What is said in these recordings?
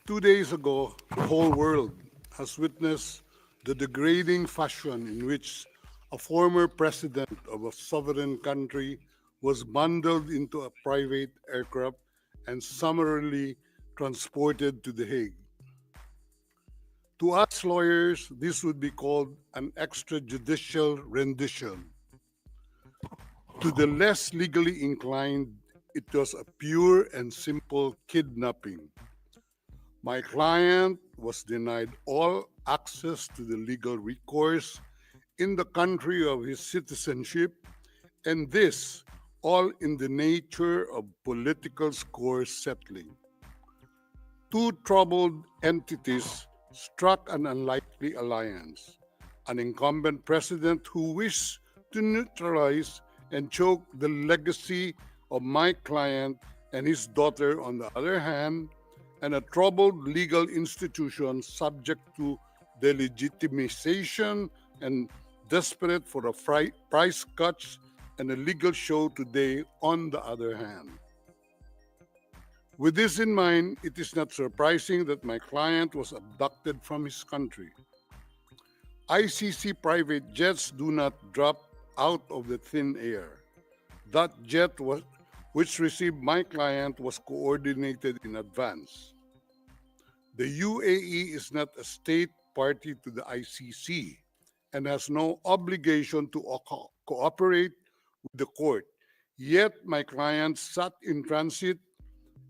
2 days ago, the whole world has witnessed the degrading fashion in which a former president of a sovereign country was bundled into a private aircraft and summarily transported to The Hague. To us lawyers, this would be called an extrajudicial rendition. To the less legally inclined, it was a pure and simple kidnapping. My client was denied all access to the legal recourse in the country of his citizenship, and this all in the nature of political score settling. Two troubled entities struck an unlikely alliance, an incumbent president who wished to neutralize and choke the legacy of my client and his daughter on the other hand, and a troubled legal institution subject to delegitimization and desperate for a price cuts and a legal show today on the other hand. With this in mind, it is not surprising that my client was abducted from his country. ICC private jets do not drop out of the thin air. That jet which received my client was coordinated in advance. The UAE is not a state party to the ICC and has no obligation to cooperate with the court. Yet my client sat in transit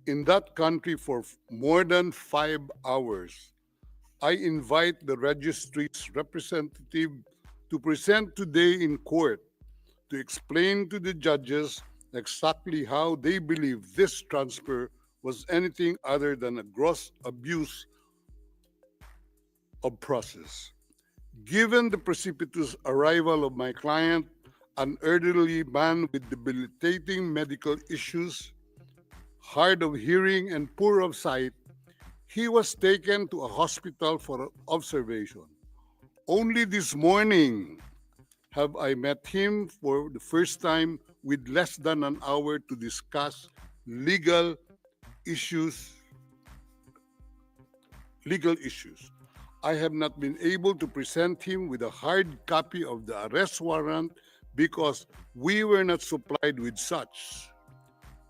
in that country for more than 5 hours. I invite the registry's representative to present today in court to explain to the judges exactly how they believe this transfer was anything other than a gross abuse of process. Given the precipitous arrival of my client, an elderly man with debilitating medical issues, hard of hearing and poor of sight, he was taken to a hospital for observation. Only this morning have I met him for the first time with less than an hour to discuss legal issues. I have not been able to present him with a hard copy of the arrest warrant because we were not supplied with such.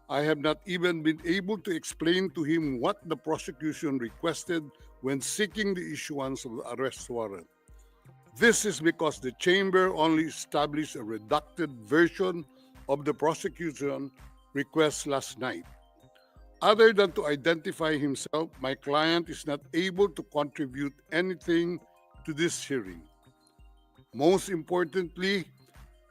I have not even been able to explain to him what the prosecution requested when seeking the issuance of the arrest warrant. This is because the chamber only established a redacted version of the prosecution request last night. Other than to identify himself, my client is not able to contribute anything to this hearing. Most importantly,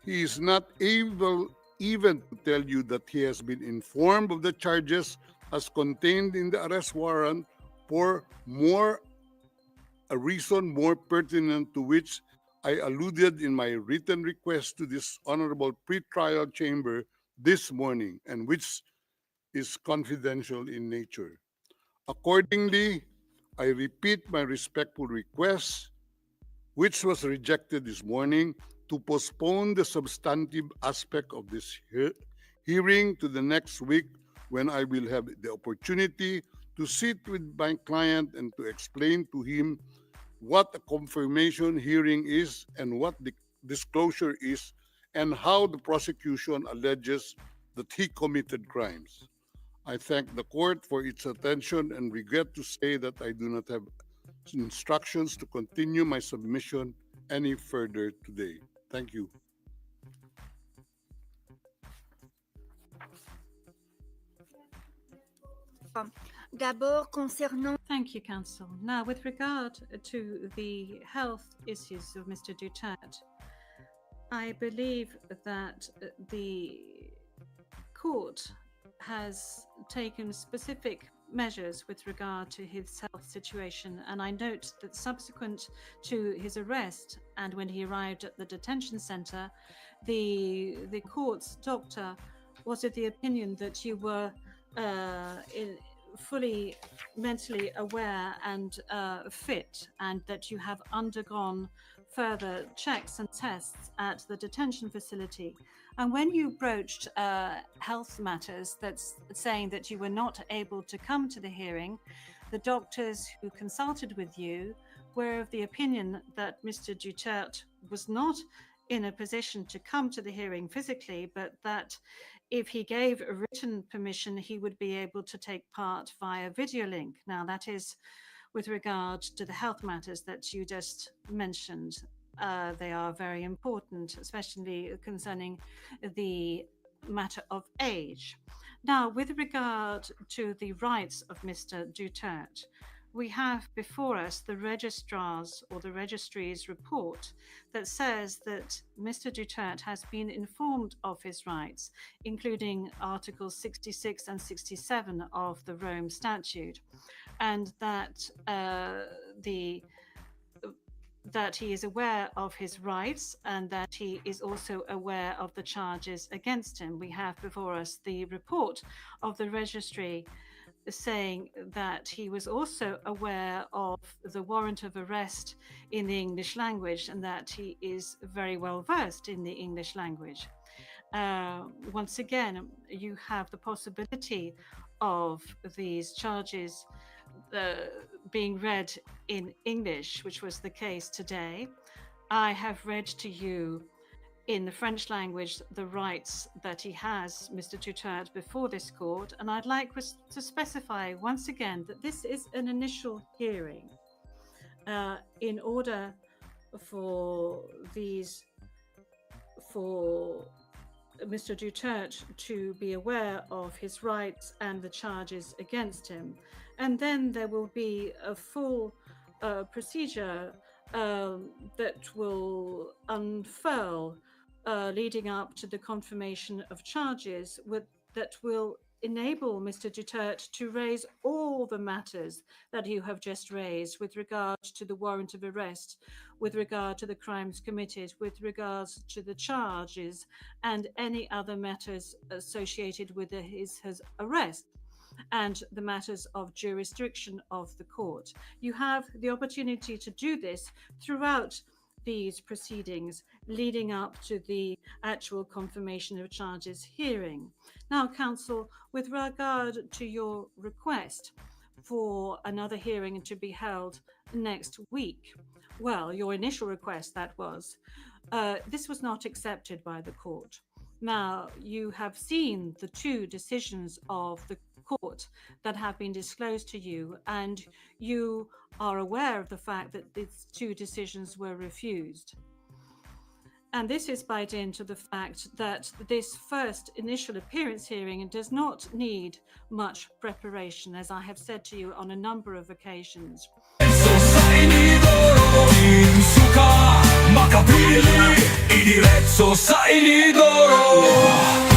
he is not able even to tell you that he has been informed of the charges as contained in the arrest warrant for a reason more pertinent to which I alluded in my written request to this honorable pretrial chamber this morning, and which is confidential in nature. Accordingly, I repeat my respectful request, which was rejected this morning, to postpone the substantive aspect of this hearing to the next week, when I will have the opportunity to sit with my client and to explain to him what a confirmation hearing is and what the disclosure is and how the prosecution alleges that he committed crimes. I thank the court for its attention and regret to say that I do not have instructions to continue my submission any further today. Thank you. D'abord, concernant Thank you, Counsel. Now, with regard to the health issues of Mr. Duterte, I believe that the court has taken specific measures with regard to his health situation, and I note that subsequent to his arrest and when he arrived at the detention center, the court's doctor was of the opinion that you were fully mentally aware and fit, and that you have undergone further checks and tests at the detention facility. And when you broached health matters, that's saying that you were not able to come to the hearing, the doctors who consulted with you were of the opinion that Mr. Duterte was not in a position to come to the hearing physically, but that if he gave a written permission, he would be able to take part via video link. Now, that is with regard to the health matters that you just mentioned. They are very important, especially concerning the matter of age. Now, with regard to the rights of Mr. Duterte, we have before us the registrar's or the registry's report that says that Mr. Duterte has been informed of his rights, including Articles 66 and 67 of the Rome Statute, and that that he is aware of his rights and that he is also aware of the charges against him. We have before us the report of the registry saying that he was also aware of the warrant of arrest in the English language and that he is very well versed in the English language. Once again, you have the possibility of these charges being read in English, which was the case today. I have read to you in the French language the rights that he has, Mr. Duterte, before this court, and I'd like to specify once again that this is an initial hearing in order for Mr. Duterte to be aware of his rights and the charges against him. And then there will be a full procedure that will unfurl leading up to the confirmation of charges that will enable Mr. Duterte to raise all the matters that you have just raised with regard to the warrant of arrest, with regard to the crimes committed, with regards to the charges, and any other matters associated with his arrest, and the matters of jurisdiction of the court. You have the opportunity to do this throughout these proceedings leading up to the actual confirmation of charges hearing. Now, counsel, with regard to your request for another hearing to be held next week, well, your initial request, that was, this was not accepted by the court. Now, you have seen the two decisions of the court that have been disclosed to you, and you are aware of the fact that these two decisions were refused. And this is by dint of the fact that this first initial appearance hearing does not need much preparation, as I have said to you on a number of occasions. Makapili, idiretso sa inidoro.